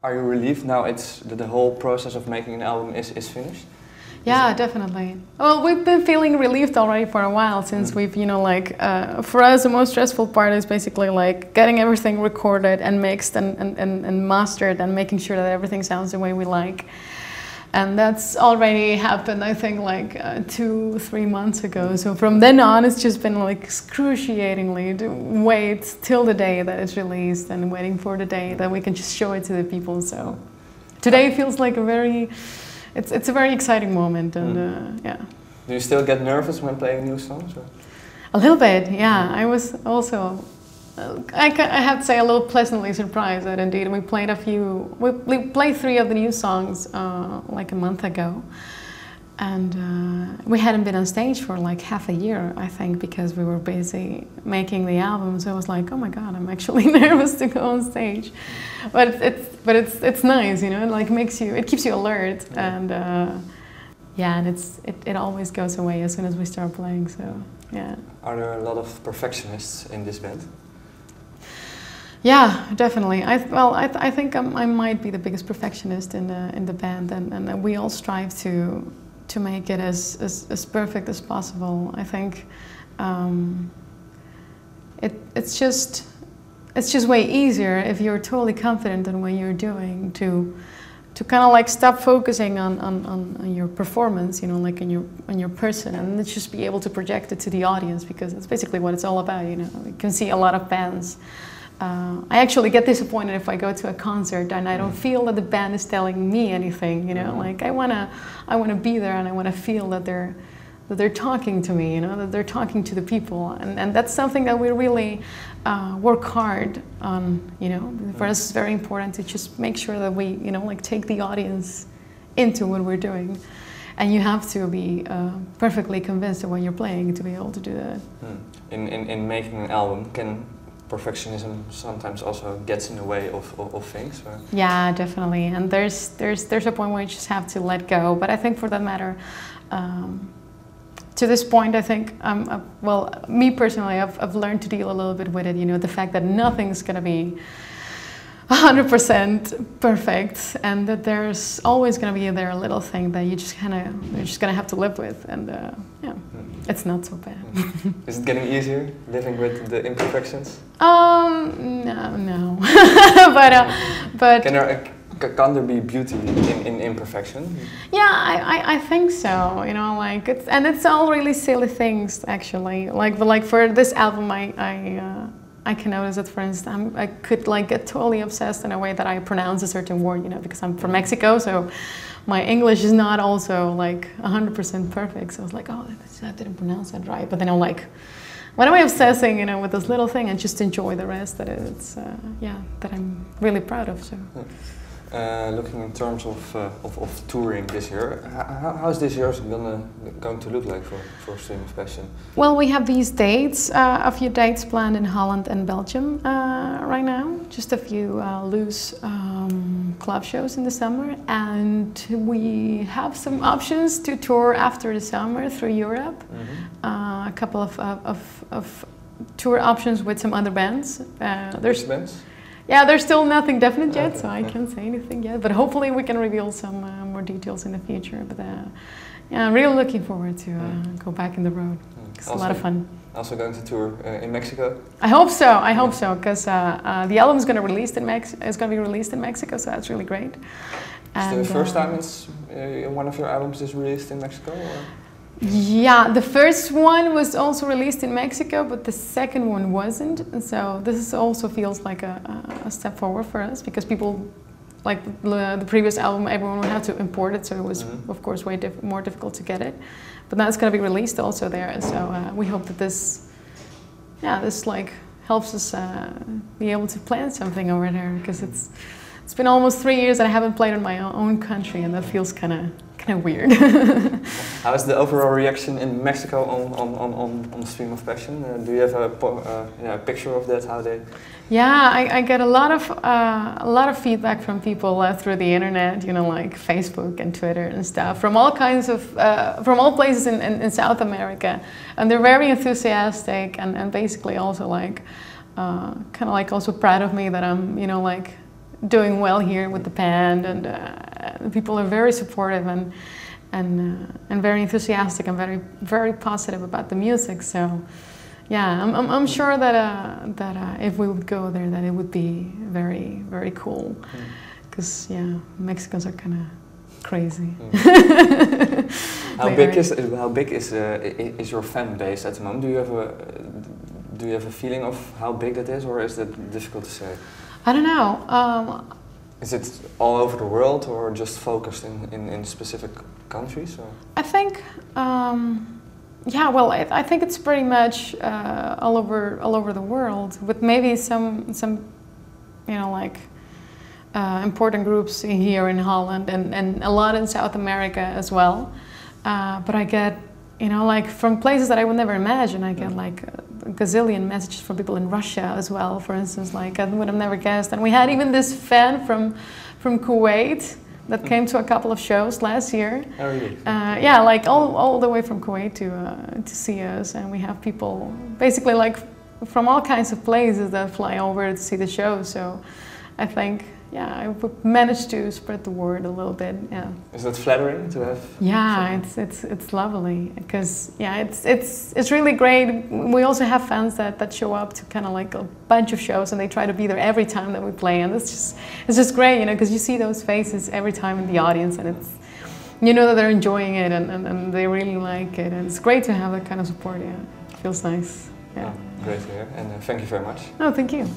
Are you relieved now it's that the whole process of making an album is finished? Yeah, definitely. Well, we've been feeling relieved already for a while since we've, you know, like, for us the most stressful part is basically like getting everything recorded and mixed and mastered and making sure that everything sounds the way we like. And that's already happened, I think, like 2-3 months ago. So from then on, it's just been like excruciatingly to wait till the day that it's released and waiting for the day that we can just show it to the people. So today feels like a very, it's a very exciting moment, and yeah. Do you still get nervous when playing new songs? Or? A little bit, yeah. I was also, I have to say, a little pleasantly surprised that indeed we played we played 3 of the new songs like a month ago, and we hadn't been on stage for like half a year, I think, because we were busy making the album. So I was like, oh my god, I'm actually nervous to go on stage, but it's nice, you know. It like it keeps you alert, and yeah, and it always goes away as soon as we start playing. So yeah. Are there a lot of perfectionists in this band? Yeah, definitely. I think I might be the biggest perfectionist in the band, and we all strive to make it as perfect as possible. I think it's just way easier if you're totally confident in what you're doing to kind of like stop focusing on your performance, you know, like on your person, and just be able to project it to the audience, because that's basically what it's all about, you know. You can see a lot of bands. I actually get disappointed if I go to a concert and I don't feel that the band is telling me anything, you know. Like I wanna be there, and I wanna feel that they're talking to me, you know, that they're talking to the people, and that's something that we really work hard on, you know. For us, it's very important to just make sure that we, you know, like take the audience into what we're doing, and you have to be perfectly convinced of what you're playing to be able to do that. In making an album, can perfectionism sometimes also gets in the way of things? Or? Yeah, definitely. And there's a point where you just have to let go. But I think for that matter, to this point, I think, well, me personally, I've learned to deal a little bit with it. You know, the fact that nothing's going to be 100% perfect, and that there's always going to be a little thing that you're just going to have to live with, and yeah, it's not so bad. Is it getting easier living with the imperfections? No, but can there be beauty in imperfection? Yeah, I think so. You know, like it's all really silly things actually. Like for this album, I can notice that, for instance, I could like get totally obsessed in a way that I pronounce a certain word, you know, because I'm from Mexico, so my English is not also like 100% perfect. So I was like, oh, I didn't pronounce that right. But then I'm like, why am I obsessing, you know, with this little thing, and just enjoy the rest that it's, yeah, that I'm really proud of. So. Looking in terms of touring this year, how's this year going to look like for Stream of Passion? Well, we have these dates, a few dates planned in Holland and Belgium right now. Just a few loose club shows in the summer, and we have some options to tour after the summer through Europe. A couple of tour options with some other bands. Which bands? Yeah, there's still nothing definite yet, so I can't say anything yet. But hopefully we can reveal some more details in the future. But yeah, I'm really looking forward to go back in the road. It's a lot of fun. Also going to tour in Mexico? I hope so. I hope so, because the album is going to be released in Mexico, so that's really great. Is it the first time one of your albums is released in Mexico? Or? Yeah, the first one was also released in Mexico, but the second one wasn't. And so this also feels like a step forward for us, because people, like the previous album, everyone would have to import it, so it was of course way more difficult to get it. But now it's going to be released also there, and so we hope that this like helps us be able to plan something over there, because it's been almost 3 years that I haven't played in my own country, and that feels kind of weird. How is the overall reaction in Mexico on Stream of Passion? Do you have a picture of that? How they? Yeah, I get a lot of feedback from people through the internet, you know, like Facebook and Twitter and stuff, from all kinds of from all places in South America, and they're very enthusiastic and basically also like kind of like also proud of me that I'm, you know, like doing well here with the band, and people are very supportive and very enthusiastic and very positive about the music. So yeah, I'm sure that if we would go there, that it would be very cool. Because yeah, Mexicans are kind of crazy. How big is your fan base at the moment? Do you have a feeling of how big that is, or is that difficult to say? I don't know. Is it all over the world, or just focused in specific countries? Or? I think, yeah. Well, I think it's pretty much all over the world, with maybe some you know, like important groups here in Holland and a lot in South America as well. But I get, you know, like from places that I would never imagine. I get like a gazillion messages from people in Russia as well, for instance. Like I would have never guessed. And we had even this fan from Kuwait that came to a couple of shows last year. Oh, really? Yeah, like all the way from Kuwait to see us. And we have people basically like from all kinds of places that fly over to see the show. So I think, yeah, I managed to spread the word a little bit. Yeah. Is that flattering to have? Yeah, it's lovely, because yeah, it's really great. We also have fans that show up to kind of like a bunch of shows, and they try to be there every time that we play, and it's just great, you know, because you see those faces every time in the audience, and it's, you know, that they're enjoying it and they really like it, and it's great to have that kind of support. Yeah, it feels nice. Yeah. Oh, great to hear, and thank you very much. Oh, thank you.